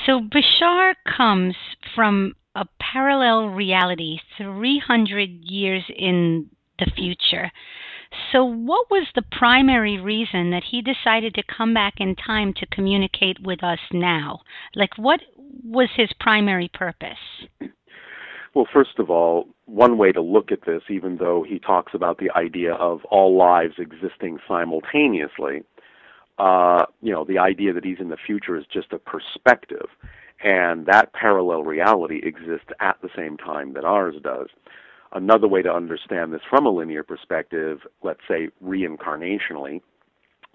So Bashar comes from a parallel reality 300 years in the future. So, what was the primary reason that he decided to come back in time to communicate with us now? Like, what was his primary purpose? Well, first of all, one way to look at this, even though he talks about the idea of all lives existing simultaneously, the idea that he's in the future is just a perspective, and that parallel reality exists at the same time that ours does. Another way to understand this from a linear perspective, let's say reincarnationally,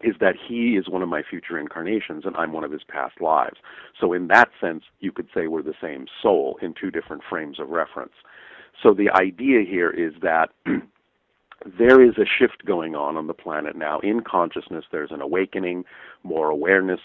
is that he is one of my future incarnations and I'm one of his past lives. So in that sense, you could say we're the same soul in two different frames of reference. So the idea here is that there is a shift going on the planet now. In consciousness, there's an awakening, more awareness,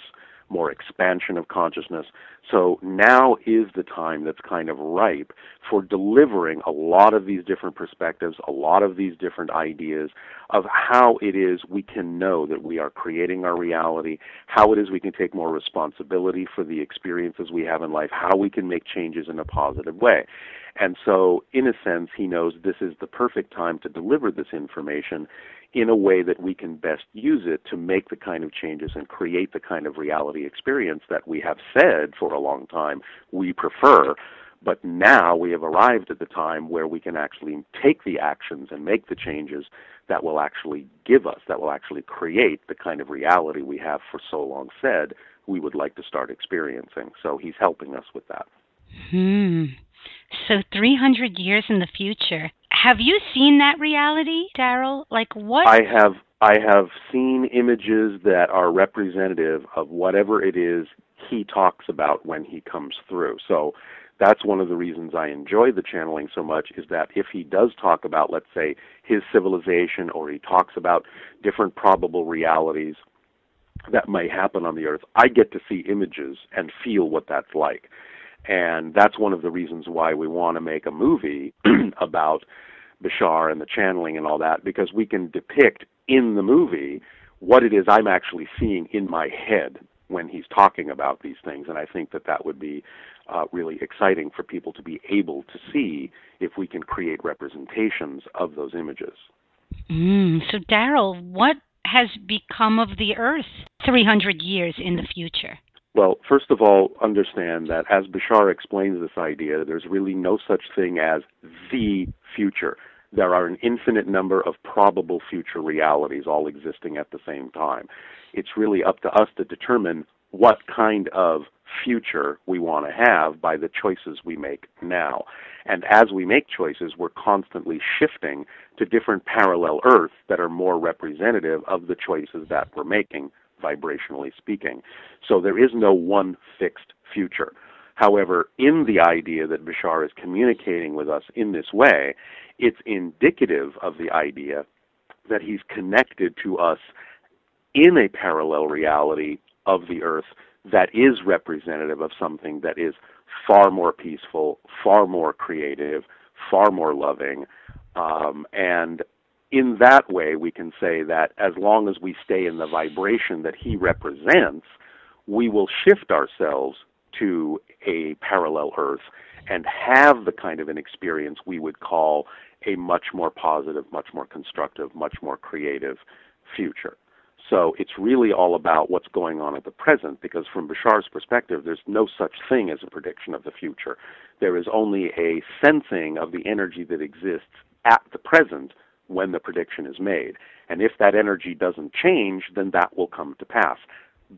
more expansion of consciousness. So now is the time that's kind of ripe for delivering a lot of these different perspectives, a lot of these different ideas of how it is we can know that we are creating our reality, how it is we can take more responsibility for the experiences we have in life, how we can make changes in a positive way. And so, in a sense, he knows this is the perfect time to deliver this information in a way that we can best use it to make the kind of changes and create the kind of reality experience that we have said for a long time we prefer. But now we have arrived at the time where we can actually take the actions and make the changes that will actually give us, that will actually create the kind of reality we have for so long said we would like to start experiencing. So he's helping us with that. So 300 years in the future. Have you seen that reality, Darryl? Like what? I have seen images that are representative of whatever it is he talks about when he comes through. So that's one of the reasons I enjoy the channeling so much, is that if he does talk about, let's say, his civilization, or he talks about different probable realities that may happen on the earth, I get to see images and feel what that's like. And that's one of the reasons why we want to make a movie about Bashar and the channeling and all that, because we can depict in the movie what it is I'm actually seeing in my head when he's talking about these things. And I think that that would be really exciting for people to be able to see if we can create representations of those images. So, Darryl, what has become of the Earth 300 years in the future? Well, first of all, understand that as Bashar explains this idea, there's really no such thing as the future. There are an infinite number of probable future realities all existing at the same time. It's really up to us to determine what kind of future we want to have by the choices we make now. And as we make choices, we're constantly shifting to different parallel Earths that are more representative of the choices that we're making, vibrationally speaking. So there is no one fixed future. However, in the idea that Bashar is communicating with us in this way, it's indicative of the idea that he's connected to us in a parallel reality of the Earth that is representative of something that is far more peaceful, far more creative, far more loving, and in that way, we can say that as long as we stay in the vibration that he represents, we will shift ourselves to a parallel Earth and have the kind of an experience we would call a much more positive, much more constructive, much more creative future. So it's really all about what's going on at the present, because from Bashar's perspective, there's no such thing as a prediction of the future. There is only a sensing of the energy that exists at the present when the prediction is made. And if that energy doesn't change, then that will come to pass.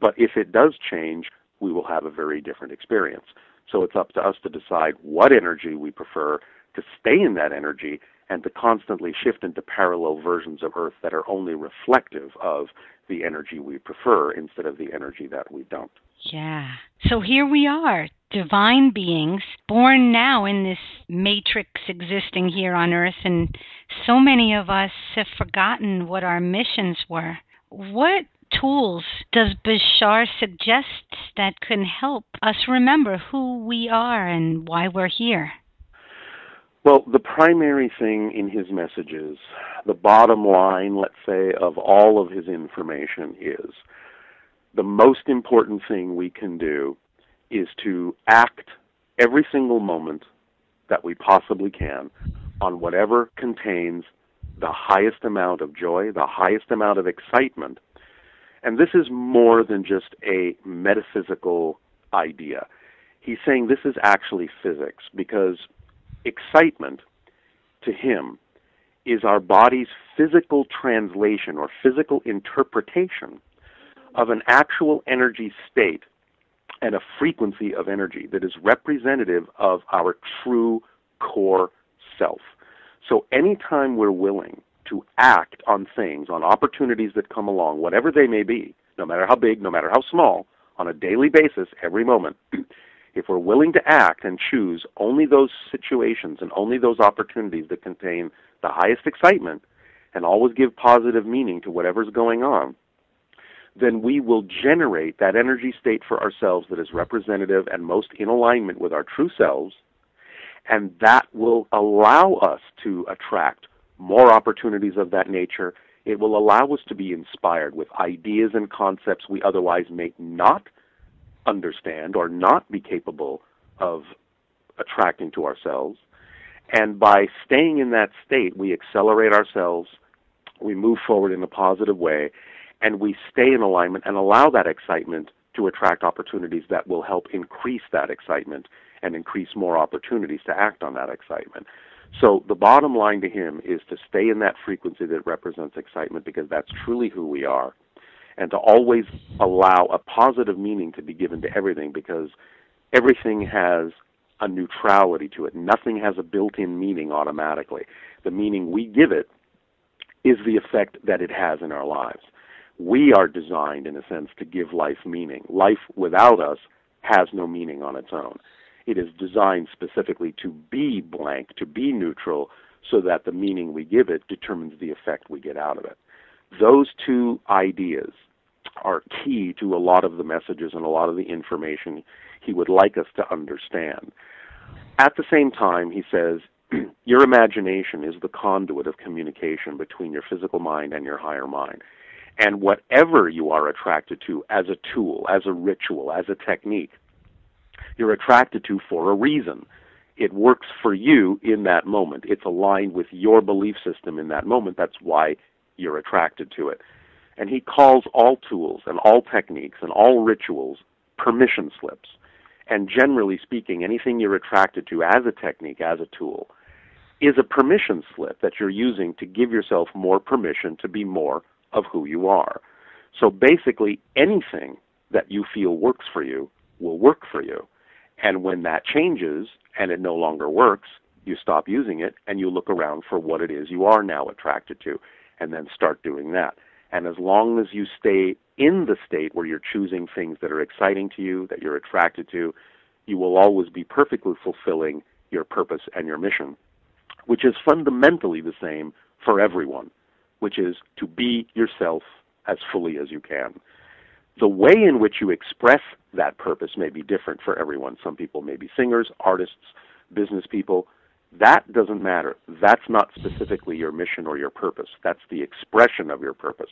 But if it does change, we will have a very different experience. So it's up to us to decide what energy we prefer, to stay in that energy, and to constantly shift into parallel versions of Earth that are only reflective of the energy we prefer instead of the energy that we don't. Yeah. So here we are, divine beings, born now in this matrix existing here on Earth, and so many of us have forgotten what our missions were. What tools does Bashar suggest that can help us remember who we are and why we're here? Well, the primary thing in his messages, the bottom line, let's say, of all of his information is the most important thing we can do is to act every single moment that we possibly can on whatever contains the highest amount of joy, the highest amount of excitement. And this is more than just a metaphysical idea. He's saying this is actually physics, because excitement, to him, is our body's physical translation or physical interpretation of an actual energy state and a frequency of energy that is representative of our true core self. So anytime we're willing to act on things, on opportunities that come along, whatever they may be, no matter how big, no matter how small, on a daily basis, every moment, if we're willing to act and choose only those situations and only those opportunities that contain the highest excitement and always give positive meaning to whatever's going on, then we will generate that energy state for ourselves that is representative and most in alignment with our true selves, and that will allow us to attract more opportunities of that nature. It will allow us to be inspired with ideas and concepts we otherwise may not understand or not be capable of attracting to ourselves. And by staying in that state, we accelerate ourselves, we move forward in a positive way, and we stay in alignment and allow that excitement to attract opportunities that will help increase that excitement and increase more opportunities to act on that excitement. So the bottom line to him is to stay in that frequency that represents excitement, because that's truly who we are, and to always allow a positive meaning to be given to everything, because everything has a neutrality to it. Nothing has a built-in meaning automatically. The meaning we give it is the effect that it has in our lives. We are designed, in a sense, to give life meaning. Life without us has no meaning on its own. It is designed specifically to be blank, to be neutral, so that the meaning we give it determines the effect we get out of it. Those two ideas are key to a lot of the messages and a lot of the information he would like us to understand. At the same time, he says, your imagination is the conduit of communication between your physical mind and your higher mind. And whatever you are attracted to as a tool, as a ritual, as a technique, you're attracted to for a reason. It works for you in that moment. It's aligned with your belief system in that moment. That's why you're attracted to it. And he calls all tools and all techniques and all rituals permission slips. And generally speaking, anything you're attracted to as a technique, as a tool, is a permission slip that you're using to give yourself more permission to be more of who you are. So basically, anything that you feel works for you will work for you. And when that changes and it no longer works, you stop using it and you look around for what it is you are now attracted to, and then start doing that. And as long as you stay in the state where you're choosing things that are exciting to you, that you're attracted to, you will always be perfectly fulfilling your purpose and your mission, which is fundamentally the same for everyone, which is to be yourself as fully as you can. The way in which you express that purpose may be different for everyone. Some people may be singers, artists, business people. That doesn't matter. That's not specifically your mission or your purpose. That's the expression of your purpose.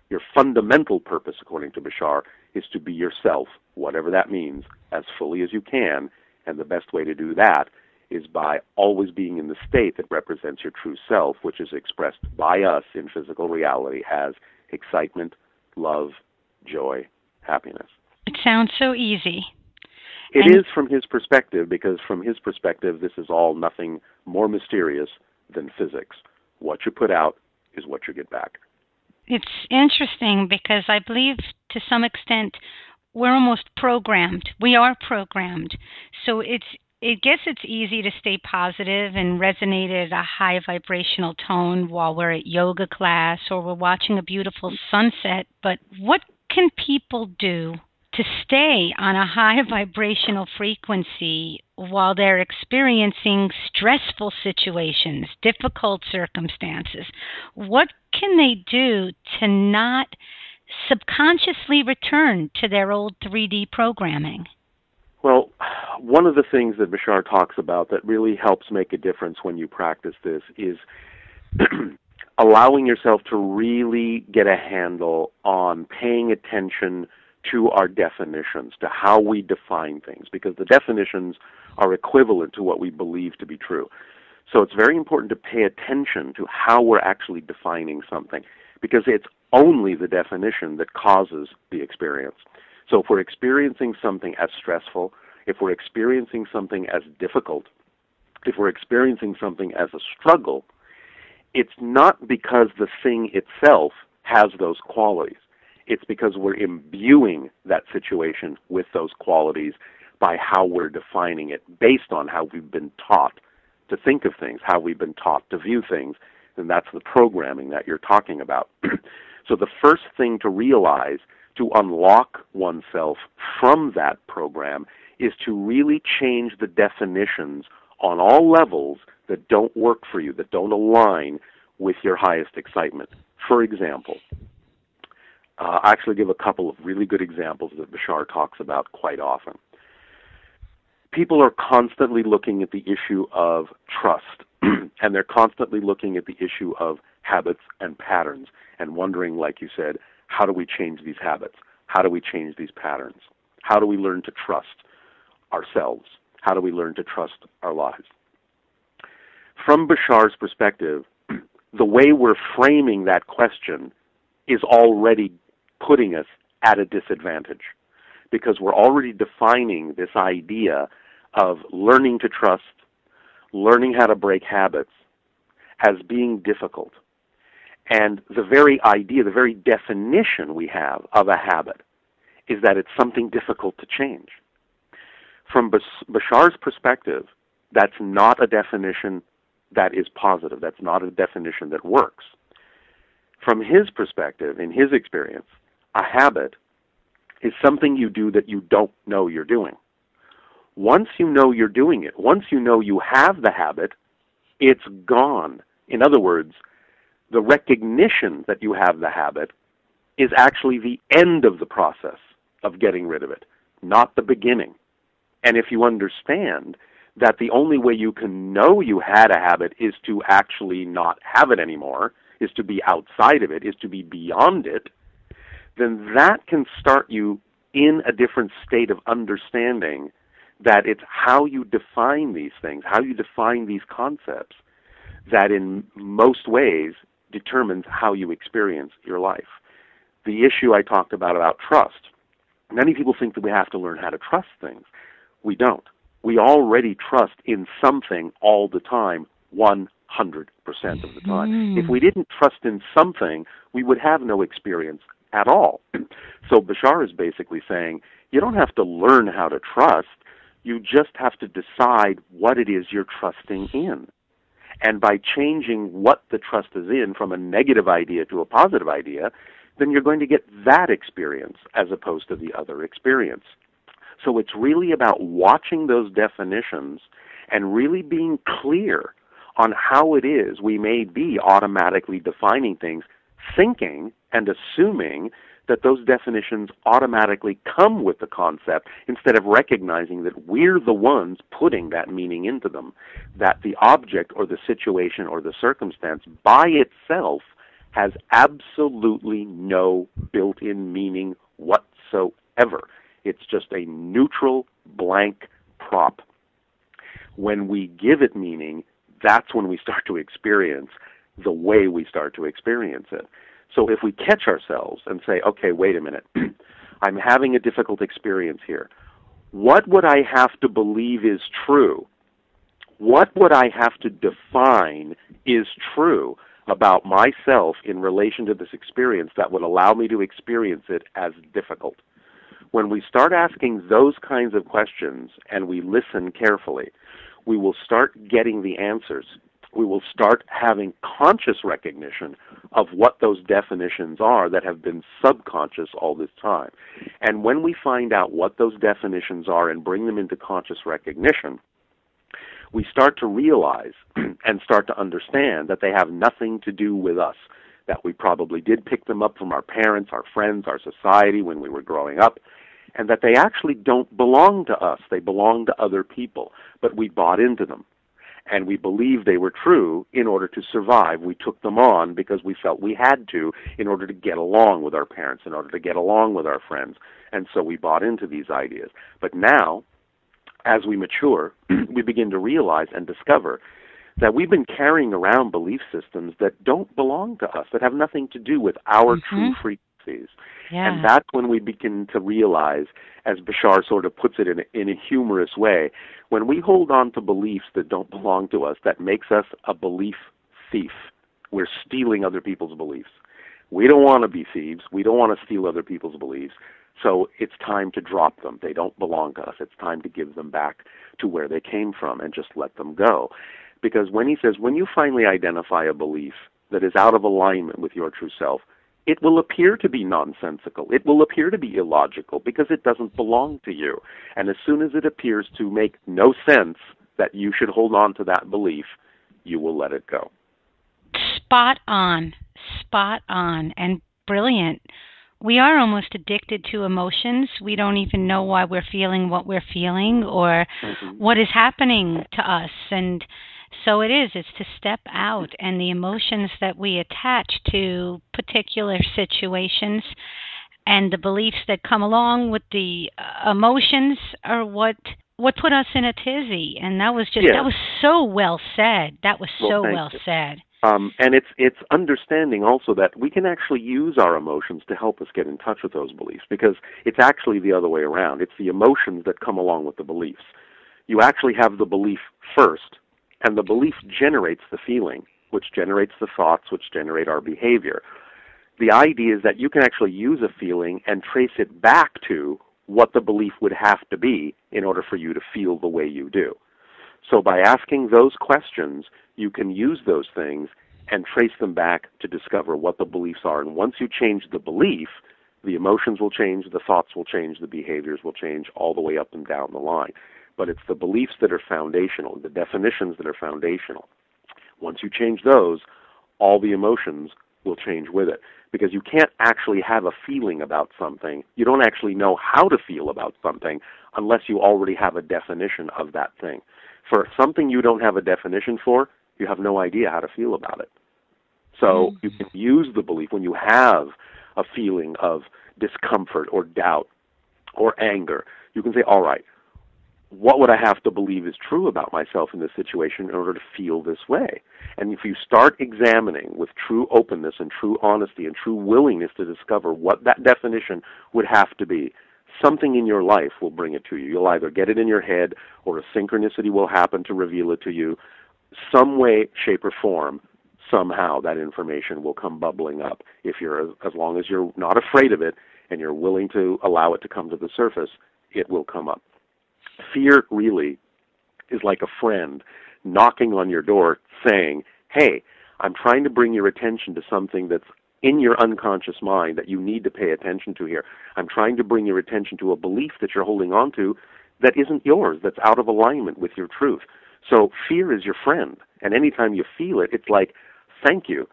Your fundamental purpose, according to Bashar, is to be yourself, whatever that means, as fully as you can. And the best way to do that is by always being in the state that represents your true self, which is expressed by us in physical reality as excitement, love, joy, happiness. It sounds so easy. It is from his perspective, because from his perspective, this is all nothing more mysterious than physics. What you put out is what you get back. It's interesting because I believe to some extent we're almost programmed. We are programmed. So I guess it's easy to stay positive and resonate at a high vibrational tone while we're at yoga class or we're watching a beautiful sunset. But what can people do to stay on a high vibrational frequency while they're experiencing stressful situations, difficult circumstances? What can they do to not subconsciously return to their old 3D programming? Well, one of the things that Bashar talks about that really helps make a difference when you practice this is allowing yourself to really get a handle on paying attention to our definitions, to how we define things, because the definitions are equivalent to what we believe to be true. So it's very important to pay attention to how we're actually defining something, because it's only the definition that causes the experience. So if we're experiencing something as stressful, if we're experiencing something as difficult, if we're experiencing something as a struggle, it's not because the thing itself has those qualities. It's because we're imbuing that situation with those qualities by how we're defining it, based on how we've been taught to think of things, how we've been taught to view things, and that's the programming that you're talking about. So the first thing to realize, to unlock oneself from that program, is to really change the definitions on all levels that don't work for you, that don't align with your highest excitement. For example, I actually give a couple of really good examples that Bashar talks about quite often. People are constantly looking at the issue of trust, and they're constantly looking at the issue of habits and patterns, and wondering, like you said, how do we change these habits? How do we change these patterns? How do we learn to trust ourselves? How do we learn to trust our lives? From Bashar's perspective, the way we're framing that question is already putting us at a disadvantage, because we're already defining this idea of learning to trust, learning how to break habits, as being difficult. And the very idea, the very definition we have of a habit is that it's something difficult to change. From Bashar's perspective, that's not a definition that is positive. That's not a definition that works. From his perspective, in his experience, a habit is something you do that you don't know you're doing. Once you know you're doing it, once you know you have the habit, it's gone. In other words, the recognition that you have the habit is actually the end of the process of getting rid of it, not the beginning. And if you understand that the only way you can know you had a habit is to actually not have it anymore, is to be outside of it, is to be beyond it, then that can start you in a different state of understanding that it's how you define these things, how you define these concepts, that in most ways determines how you experience your life. The issue I talked about trust. Many people think that we have to learn how to trust things. We don't. We already trust in something all the time, 100% of the time. If we didn't trust in something, we would have no experience at all. So Bashar is basically saying, you don't have to learn how to trust, you just have to decide what it is you're trusting in. And by changing what the trust is in from a negative idea to a positive idea, then you're going to get that experience as opposed to the other experience. So it's really about watching those definitions and really being clear on how it is we may be automatically defining things, thinking and assuming that those definitions automatically come with the concept, instead of recognizing that we're the ones putting that meaning into them, that the object or the situation or the circumstance by itself has absolutely no built-in meaning whatsoever. It's just a neutral, blank prop. When we give it meaning, that's when we start to experience the way we start to experience it. So if we catch ourselves and say, okay, wait a minute, I'm having a difficult experience here. What would I have to believe is true? What would I have to define is true about myself in relation to this experience that would allow me to experience it as difficult? When we start asking those kinds of questions and we listen carefully, we will start getting the answers. We will start having conscious recognition of what those definitions are that have been subconscious all this time. And when we find out what those definitions are and bring them into conscious recognition, we start to realize and start to understand that they have nothing to do with us, that we probably did pick them up from our parents, our friends, our society when we were growing up, and that they actually don't belong to us. They belong to other people, but we bought into them. And we believed they were true in order to survive. We took them on because we felt we had to in order to get along with our parents, in order to get along with our friends. And so we bought into these ideas. But now, as we mature, we begin to realize and discover that we've been carrying around belief systems that don't belong to us, that have nothing to do with our true frequencies. Yeah. And that's when we begin to realize, as Bashar sort of puts it in a humorous way, when we hold on to beliefs that don't belong to us, that makes us a belief thief. We're stealing other people's beliefs. We don't want to be thieves. We don't want to steal other people's beliefs. So it's time to drop them. They don't belong to us. It's time to give them back to where they came from and just let them go. Because when he says, when you finally identify a belief that is out of alignment with your true self, it will appear to be nonsensical. It will appear to be illogical because it doesn't belong to you. And as soon as it appears to make no sense that you should hold on to that belief, you will let it go. Spot on, and brilliant. We are almost addicted to emotions. We don't even know why we're feeling what we're feeling or what is happening to us. And so it's to step out, and the emotions that we attach to particular situations and the beliefs that come along with the emotions are what put us in a tizzy. And that was that was so well said. That was so well said. And it's understanding also that we can actually use our emotions to help us get in touch with those beliefs, because it's actually the other way around. It's the emotions that come along with the beliefs. You actually have the belief first, and the belief generates the feeling, which generates the thoughts, which generate our behavior. The idea is that you can actually use a feeling and trace it back to what the belief would have to be in order for you to feel the way you do. So by asking those questions, you can use those things and trace them back to discover what the beliefs are. And once you change the belief, the emotions will change, the thoughts will change, the behaviors will change, all the way up and down the line. But it's the beliefs that are foundational, the definitions that are foundational. Once you change those, all the emotions will change with it. Because you can't actually have a feeling about something. You don't actually know how to feel about something unless you already have a definition of that thing. For something you don't have a definition for, you have no idea how to feel about it. So you can use the belief when you have a feeling of discomfort or doubt or anger. You can say, all right, what would I have to believe is true about myself in this situation in order to feel this way? And if you start examining with true openness and true honesty and true willingness to discover what that definition would have to be, something in your life will bring it to you. You'll either get it in your head or a synchronicity will happen to reveal it to you. Some way, shape, or form, somehow that information will come bubbling up. If you're, as long as you're not afraid of it and you're willing to allow it to come to the surface, it will come up. Fear really is like a friend knocking on your door saying, hey, I'm trying to bring your attention to something that's in your unconscious mind that you need to pay attention to here. I'm trying to bring your attention to a belief that you're holding on to that isn't yours, that's out of alignment with your truth. So fear is your friend, and anytime you feel it, it's like, thank you,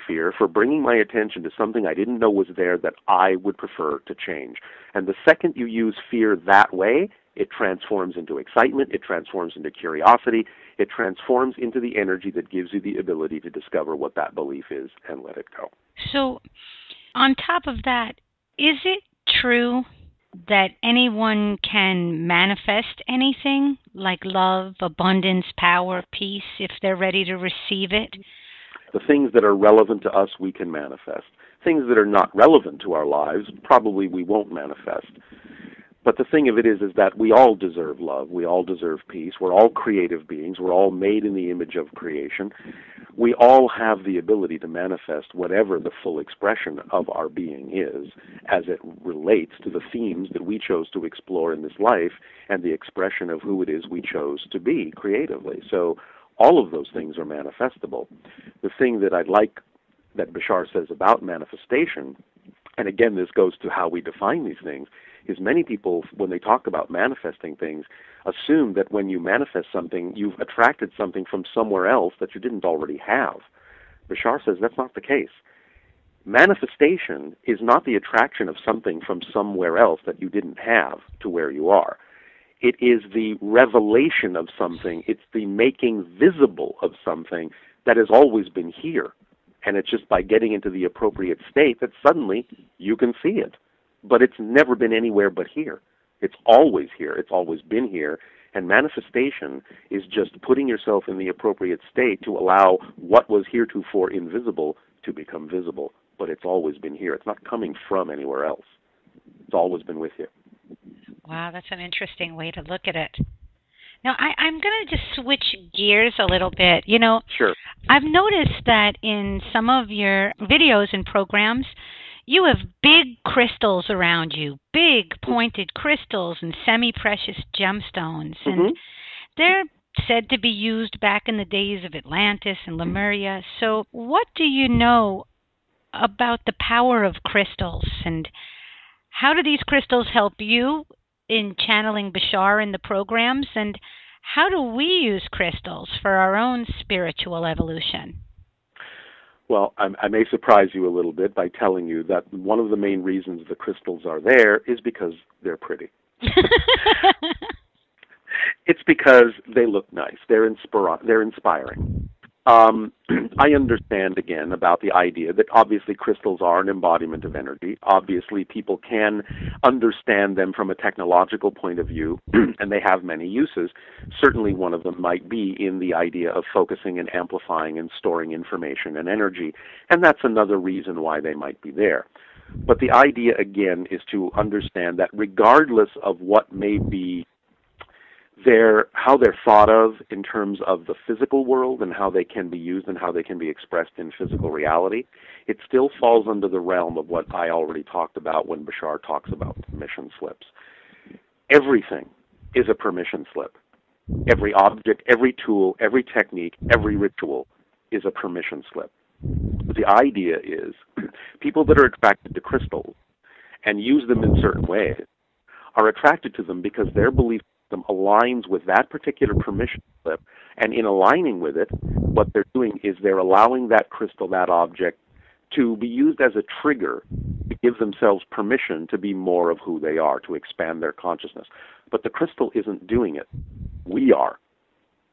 fear, for bringing my attention to something I didn't know was there that I would prefer to change. And the second you use fear that way, it transforms into excitement, it transforms into curiosity, it transforms into the energy that gives you the ability to discover what that belief is and let it go. So, on top of that, is it true that anyone can manifest anything like love, abundance, power, peace, if they're ready to receive it? The things that are relevant to us, we can manifest. Things that are not relevant to our lives, probably we won't manifest. But the thing of it is that we all deserve love. We all deserve peace. We're all creative beings. We're all made in the image of creation. We all have the ability to manifest whatever the full expression of our being is as it relates to the themes that we chose to explore in this life and the expression of who it is we chose to be creatively. So all of those things are manifestable. The thing that I'd like that Bashar says about manifestation, and again this goes to how we define these things, is many people, when they talk about manifesting things, assume that when you manifest something, you've attracted something from somewhere else that you didn't already have. Bashar says that's not the case. Manifestation is not the attraction of something from somewhere else that you didn't have to where you are. It is the revelation of something. It's the making visible of something that has always been here. And it's just by getting into the appropriate state that suddenly you can see it. but it's never been anywhere but here. It's always here. It's always been here. And manifestation is just putting yourself in the appropriate state to allow what was heretofore invisible to become visible. But it's always been here. It's not coming from anywhere else. It's always been with you. Wow, that's an interesting way to look at it. Now, I'm going to just switch gears a little bit. You know, Sure. I've noticed that in some of your videos and programs, you have big crystals around you, big pointed crystals and semi-precious gemstones. And they're said to be used back in the days of Atlantis and Lemuria. So what do you know about the power of crystals, and how do these crystals help you in channeling Bashar in the programs, and how do we use crystals for our own spiritual evolution? Well, I may surprise you a little bit by telling you that one of the main reasons the crystals are there is because they're pretty. It's because they look nice. They're inspiring. I understand, again, about the idea that obviously crystals are an embodiment of energy. Obviously, people can understand them from a technological point of view, and they have many uses. Certainly one of them might be in the idea of focusing and amplifying and storing information and energy, and that's another reason why they might be there. But the idea, again, is to understand that regardless of what may be how they're thought of in terms of the physical world and how they can be used and how they can be expressed in physical reality, it still falls under the realm of what I already talked about when Bashar talks about permission slips. Everything is a permission slip. Every object, every tool, every technique, every ritual is a permission slip. The idea is people that are attracted to crystals and use them in certain ways are attracted to them because their belief system aligns with that particular permission slip, and in aligning with it, what they're doing is they're allowing that crystal, that object, to be used as a trigger to give themselves permission to be more of who they are, to expand their consciousness. But the crystal isn't doing it. We are.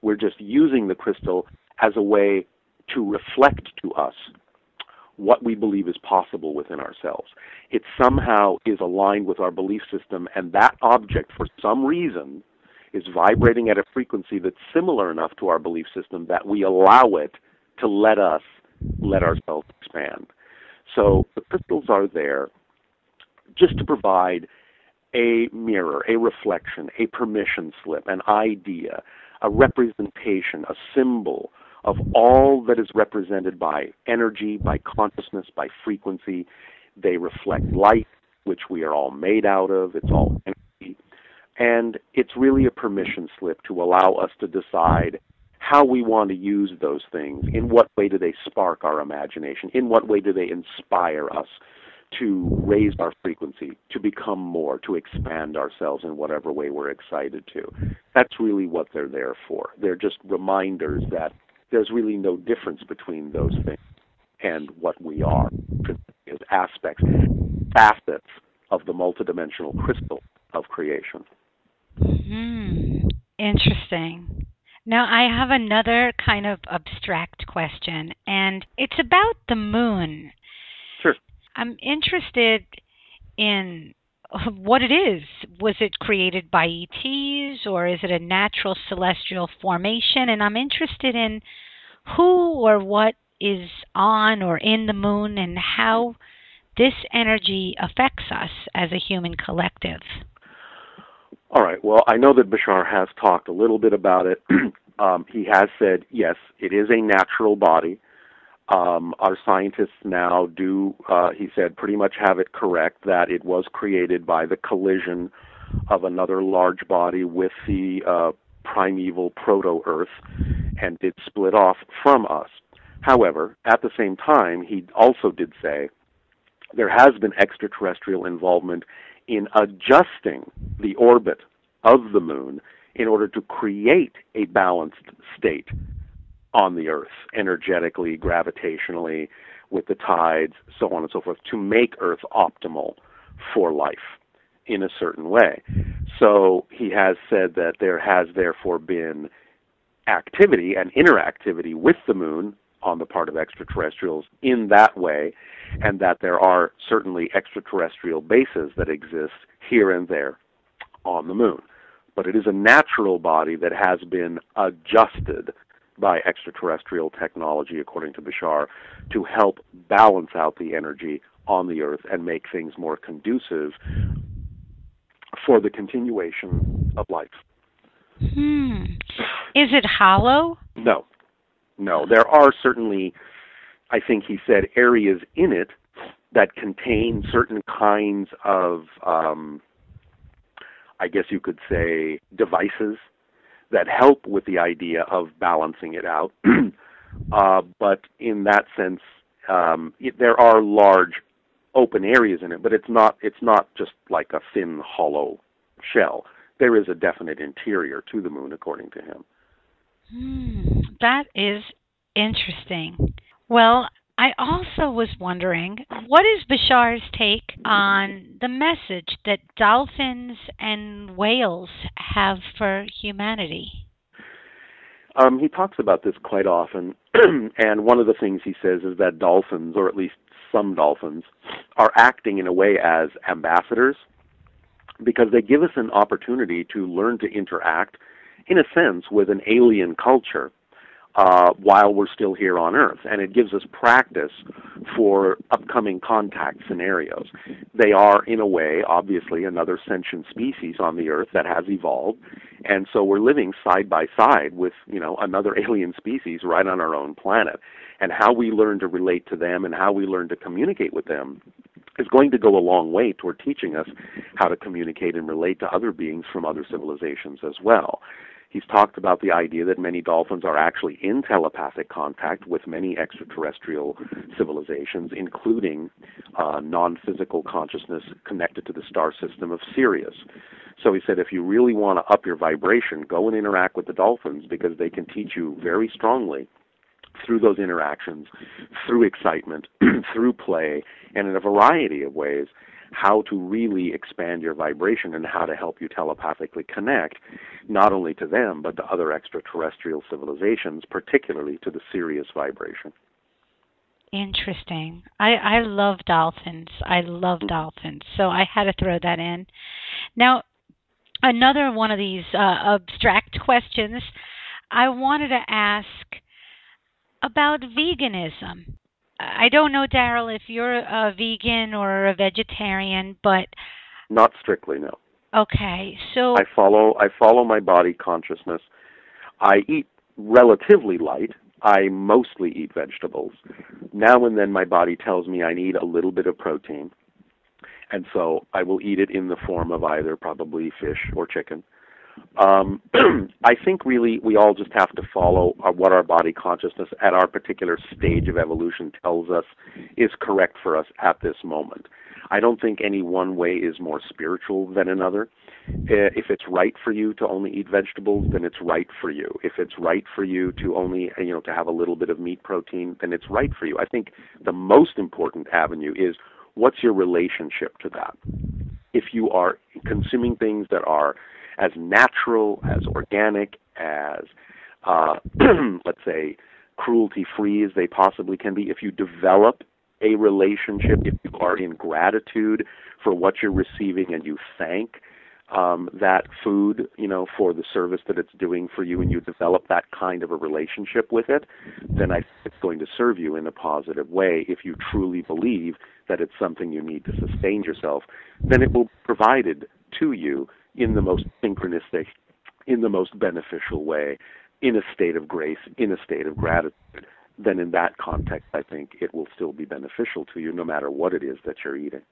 We're just using the crystal as a way to reflect to us what we believe is possible within ourselves. It somehow is aligned with our belief system, and that object, for some reason, is vibrating at a frequency that's similar enough to our belief system that we allow it to let ourselves expand. So the crystals are there just to provide a mirror, a reflection, a permission slip, an idea, a representation, a symbol of all that is represented by energy, by consciousness, by frequency. They reflect light, which we are all made out of. It's all energy. And it's really a permission slip to allow us to decide how we want to use those things. In what way do they spark our imagination? In what way do they inspire us to raise our frequency, to become more, to expand ourselves in whatever way we're excited to? That's really what they're there for. They're just reminders that there's really no difference between those things and what we are, as aspects, facets of the multidimensional crystal of creation. Interesting. Now, I have another kind of abstract question, and it's about the moon. Sure. I'm interested in what it is. Was it created by ETs, or is it a natural celestial formation? And I'm interested in who or what is on or in the moon and how this energy affects us as a human collective. All right. Well, I know that Bashar has talked a little bit about it. He has said, yes, it is a natural body. Our scientists now do, he said, pretty much have it correct that it was created by the collision of another large body with the primeval proto-Earth, and it split off from us. However, at the same time, he also did say there has been extraterrestrial involvement in adjusting the orbit of the moon in order to create a balanced state on the Earth, energetically, gravitationally, with the tides, so on and so forth, to make Earth optimal for life in a certain way. So he has said that there has therefore been activity and interactivity with the moon on the part of extraterrestrials in that way, and that there are certainly extraterrestrial bases that exist here and there on the moon. But it is a natural body that has been adjusted by extraterrestrial technology, according to Bashar, to help balance out the energy on the Earth and make things more conducive for the continuation of life. Is it hollow? No. There are certainly, I think he said, areas in it that contain certain kinds of, I guess you could say, devices that help with the idea of balancing it out. But in that sense, there are large open areas in it, but it's not just like a thin, hollow shell. There is a definite interior to the moon, according to him. That is interesting. Well, I also was wondering, what is Bashar's take on the message that dolphins and whales have for humanity? He talks about this quite often, and one of the things he says is that dolphins, or at least some dolphins, are acting in a way as ambassadors because they give us an opportunity to learn to interact, in a sense, with an alien culture while we're still here on Earth. And it gives us practice for upcoming contact scenarios. They are, in a way, obviously another sentient species on the Earth that has evolved. And so we're living side by side with, another alien species right on our own planet. And how we learn to relate to them and how we learn to communicate with them is going to go a long way toward teaching us how to communicate and relate to other beings from other civilizations as well. He's talked about the idea that many dolphins are actually in telepathic contact with many extraterrestrial civilizations, including non-physical consciousness connected to the star system of Sirius. So he said, if you really want to up your vibration, go and interact with the dolphins because they can teach you very strongly through those interactions, through excitement, through play, and in a variety of ways, how to really expand your vibration and how to help you telepathically connect, not only to them, but to other extraterrestrial civilizations, particularly to the Sirius vibration. Interesting. I love dolphins. So I had to throw that in. Now, another one of these abstract questions I wanted to ask about veganism. I don't know, Darryl, if you're a vegan or a vegetarian, but... Not strictly, no. Okay, so... I follow my body consciousness. I eat relatively light. I mostly eat vegetables. Now and then my body tells me I need a little bit of protein, and so I will eat it in the form of either probably fish or chicken. I think really we all just have to follow what our body consciousness at our particular stage of evolution tells us is correct for us at this moment. I don't think any one way is more spiritual than another. If it's right for you to only eat vegetables, then it's right for you. If it's right for you to only, to have a little bit of meat protein, then it's right for you. I think the most important avenue is what's your relationship to that. If you are consuming things that are as natural, as organic, as, let's say, cruelty-free as they possibly can be, if you develop a relationship, if you are in gratitude for what you're receiving and you thank that food, for the service that it's doing for you, and you develop that kind of a relationship with it, then I think it's going to serve you in a positive way. If you truly believe that it's something you need to sustain yourself, then it will be provided to you in the most synchronistic, in the most beneficial way, in a state of grace, in a state of gratitude. Then in that context, I think it will still be beneficial to you no matter what it is that you're eating.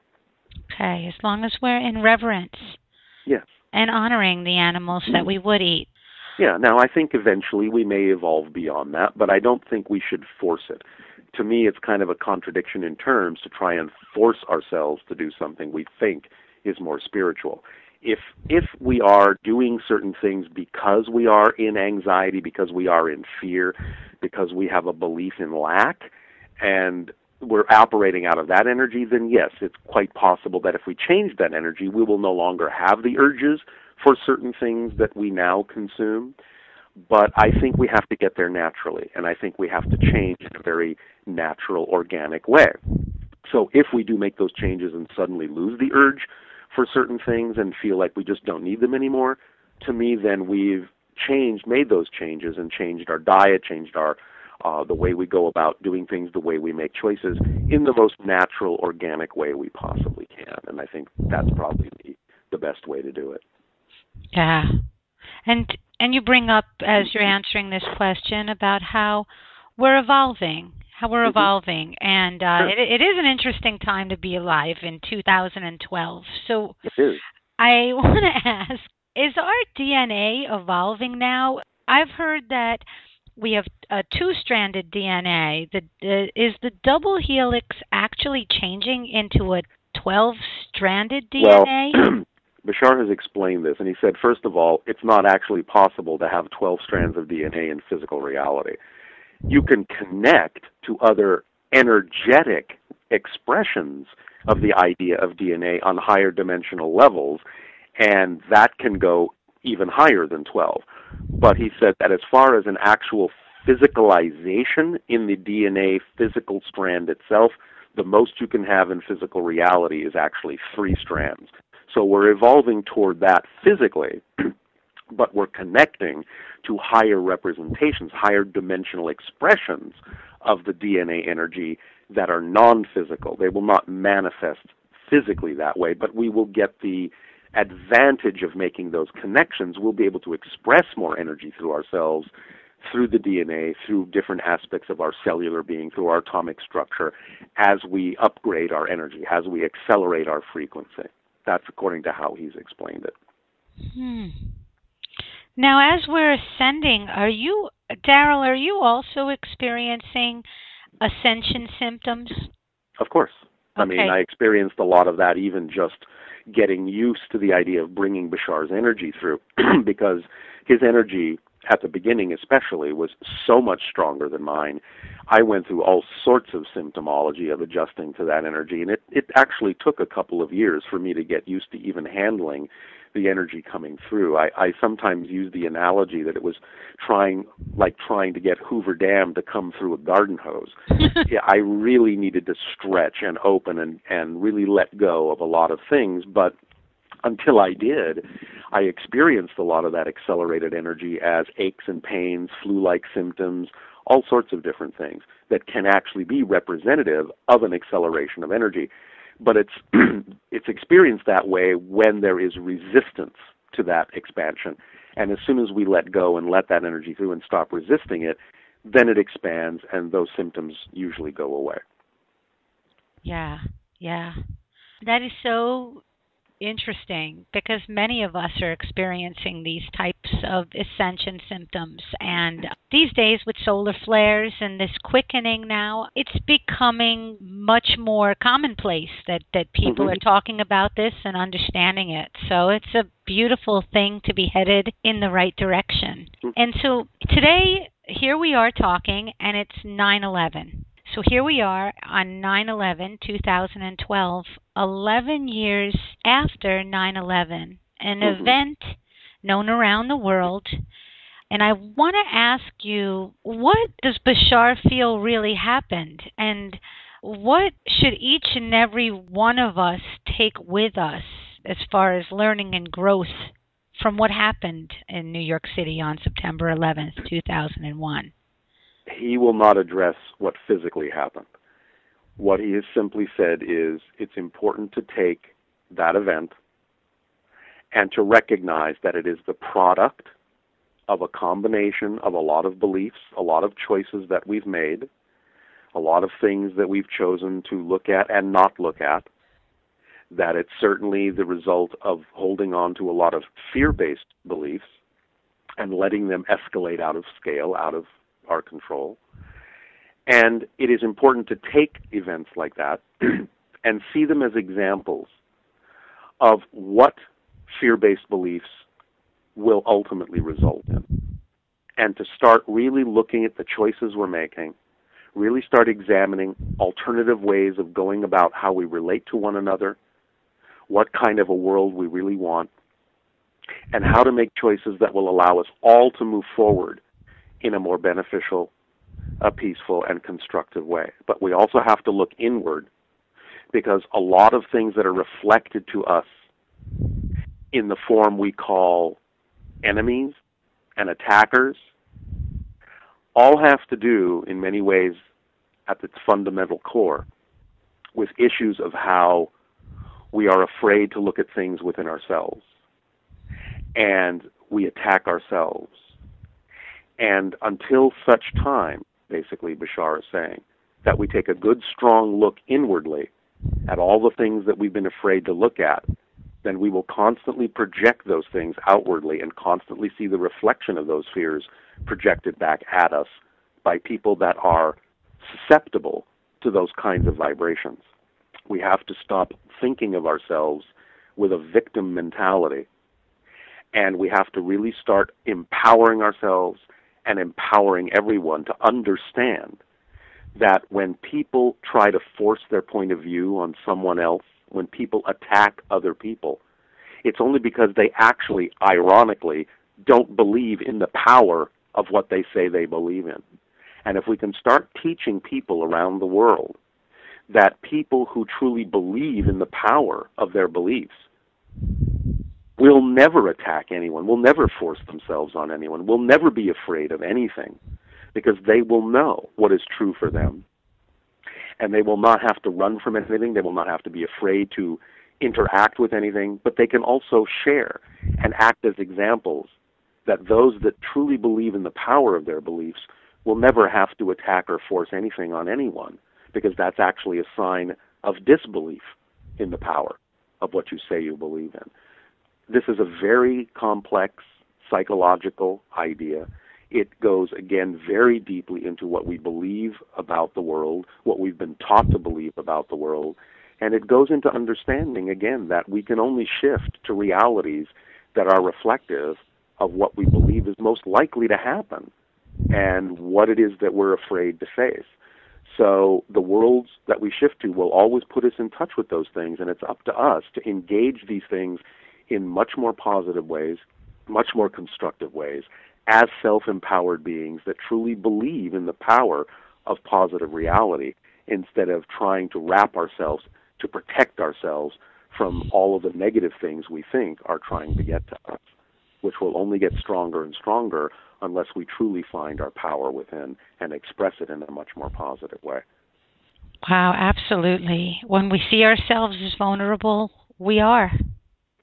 Okay, as long as we're in reverence. Yes. And honoring the animals that we would eat. Yeah, now I think eventually we may evolve beyond that, but I don't think we should force it. To me, it's kind of a contradiction in terms to try and force ourselves to do something we think is more spiritual. If we are doing certain things because we are in anxiety, because we are in fear, because we have a belief in lack, and we're operating out of that energy, then yes, it's quite possible that if we change that energy, we will no longer have the urges for certain things that we now consume. But I think we have to get there naturally, and I think we have to change in a very natural, organic way. So if we do make those changes and suddenly lose the urge for certain things and feel like we just don't need them anymore, to me, then we've made those changes and changed our diet, changed our the way we go about doing things, the way we make choices in the most natural, organic way we possibly can. And I think that's probably the best way to do it. Yeah. And you bring up, as you're answering this question, about how we're evolving, and Sure. it is an interesting time to be alive in 2012. So It is. I want to ask, is our DNA evolving now? I've heard that we have a two-stranded DNA. Is the double helix actually changing into a 12-stranded DNA? Well, Bashar has explained this, and he said, first of all, it's not actually possible to have 12 strands of DNA in physical reality. You can connect to other energetic expressions of the idea of DNA on higher dimensional levels, and that can go even higher than 12. But he said that as far as an actual physicalization in the DNA physical strand itself, the most you can have in physical reality is actually 3 strands. So we're evolving toward that physically, but we're connecting to higher representations, higher dimensional expressions of the DNA energy that are non-physical. They will not manifest physically that way, but we will get the advantage of making those connections. We'll be able to express more energy through ourselves, through the DNA, through different aspects of our cellular being, through our atomic structure, as we upgrade our energy, as we accelerate our frequency. That's according to how he's explained it. Now, as we're ascending, Darryl, are you also experiencing ascension symptoms? Of course. Okay. I mean, I experienced a lot of that, even just getting used to the idea of bringing Bashar's energy through, because his energy, at the beginning especially, was so much stronger than mine. I went through all sorts of symptomology of adjusting to that energy, and it actually took a couple of years for me to get used to even handling the energy coming through. I sometimes use the analogy that it was trying to get Hoover Dam to come through a garden hose. Yeah, I really needed to stretch and open and really let go of a lot of things, but until I did, I experienced a lot of that accelerated energy as aches and pains, flu-like symptoms, all sorts of different things that can actually be representative of an acceleration of energy. But it's experienced that way when there is resistance to that expansion. And as soon as we let go and let that energy through and stop resisting it, then it expands and those symptoms usually go away. Yeah. That is so interesting, because many of us are experiencing these types of ascension symptoms, and these days with solar flares and this quickening now, it's becoming much more commonplace that people are talking about this and understanding it. So it's a beautiful thing to be headed in the right direction. And so today, here we are talking, and it's 9/11. So here we are on 9/11, 2012, 11 years after 9/11, an event known around the world. And I want to ask you, what does Bashar feel really happened? And what should each and every one of us take with us as far as learning and growth from what happened in New York City on September 11th, 2001? He will not address what physically happened. What he has simply said is it's important to take that event and to recognize that it is the product of a combination of a lot of beliefs, a lot of choices that we've made, a lot of things that we've chosen to look at and not look at, that it's certainly the result of holding on to a lot of fear-based beliefs and letting them escalate out of scale, out of our control. And it is important to take events like that and see them as examples of what fear-based beliefs will ultimately result in. And to start really looking at the choices we're making, really start examining alternative ways of going about how we relate to one another, what kind of a world we really want, and how to make choices that will allow us all to move forward in a more beneficial, a peaceful, and constructive way. But we also have to look inward, because a lot of things that are reflected to us in the form we call enemies and attackers all have to do, in many ways, at its fundamental core, with issues of how we are afraid to look at things within ourselves, and we attack ourselves. And until such time, basically, Bashar is saying, that we take a good, strong look inwardly at all the things that we've been afraid to look at, then we will constantly project those things outwardly and constantly see the reflection of those fears projected back at us by people that are susceptible to those kinds of vibrations. We have to stop thinking of ourselves with a victim mentality, and we have to really start empowering ourselves and empowering everyone to understand that when people try to force their point of view on someone else, when people attack other people, it's only because they actually, ironically, don't believe in the power of what they say they believe in. And if we can start teaching people around the world that people who truly believe in the power of their beliefs will never attack anyone, will never force themselves on anyone, will never be afraid of anything, because they will know what is true for them. And they will not have to run from anything. They will not have to be afraid to interact with anything. But they can also share and act as examples that those that truly believe in the power of their beliefs will never have to attack or force anything on anyone, because that's actually a sign of disbelief in the power of what you say you believe in. This is a very complex psychological idea. It goes, again, very deeply into what we believe about the world, what we've been taught to believe about the world, and it goes into understanding, again, that we can only shift to realities that are reflective of what we believe is most likely to happen and what it is that we're afraid to face. So the worlds that we shift to will always put us in touch with those things, and it's up to us to engage these things in much more positive ways, much more constructive ways, as self-empowered beings that truly believe in the power of positive reality, instead of trying to wrap ourselves, to protect ourselves from all of the negative things we think are trying to get to us, which will only get stronger and stronger unless we truly find our power within and express it in a much more positive way. Wow, absolutely. When we see ourselves as vulnerable, we are.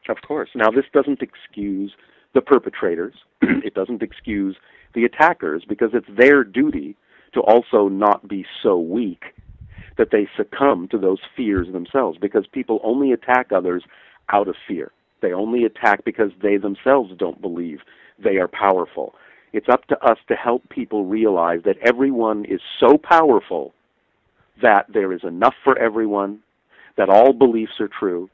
Of course. Now, this doesn't excuse the perpetrators. It doesn't excuse the attackers, because it's their duty to also not be so weak that they succumb to those fears themselves, because people only attack others out of fear. They only attack because they themselves don't believe they are powerful. It's up to us to help people realize that everyone is so powerful that there is enough for everyone, that all beliefs are true,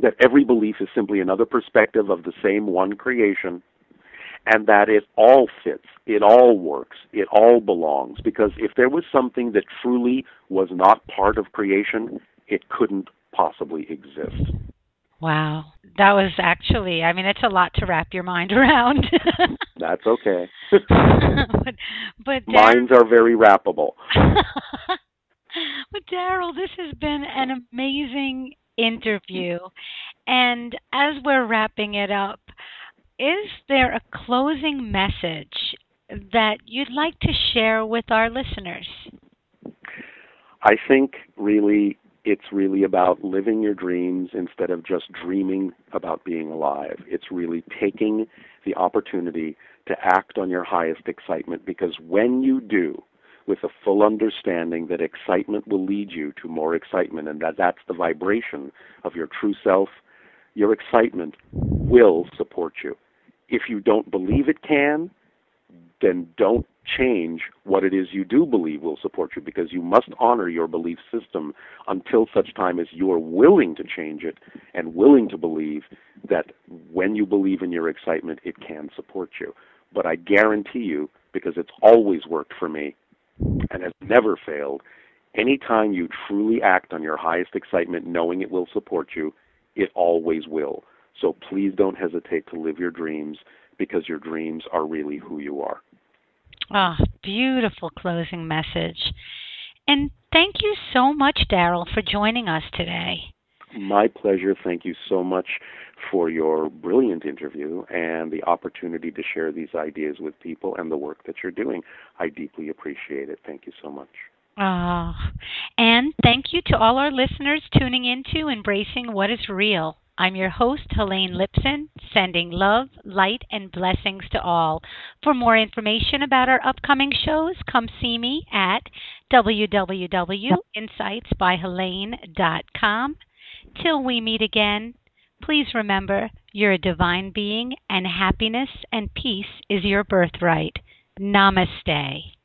that every belief is simply another perspective of the same one creation, and that it all fits, it all works, it all belongs. Because if there was something that truly was not part of creation, it couldn't possibly exist. Wow. That was actually, I mean, it's a lot to wrap your mind around. That's okay. but Minds are very wrappable. But Darryl, this has been an amazing interview. And as we're wrapping it up, is there a closing message that you'd like to share with our listeners? I think it's really about living your dreams instead of just dreaming about being alive. It's really taking the opportunity to act on your highest excitement, because when you do, with a full understanding that excitement will lead you to more excitement, and that's the vibration of your true self, your excitement will support you. If you don't believe it can, then don't change what it is you do believe will support you, because you must honor your belief system until such time as you are willing to change it and willing to believe that when you believe in your excitement, it can support you. But I guarantee you, because it's always worked for me and has never failed, anytime you truly act on your highest excitement knowing it will support you, it always will. So please don't hesitate to live your dreams, because your dreams are really who you are. Ah, beautiful closing message. And thank you so much, Darryl, for joining us today. My pleasure. Thank you so much for your brilliant interview and the opportunity to share these ideas with people and the work that you're doing. I deeply appreciate it. Thank you so much. Oh, and thank you to all our listeners tuning into Embracing What is Real. I'm your host, Helane Lipson, sending love, light, and blessings to all. For more information about our upcoming shows, come see me at www.insightsbyhelane.com. Till we meet again, please remember you're a divine being and happiness and peace is your birthright. Namaste.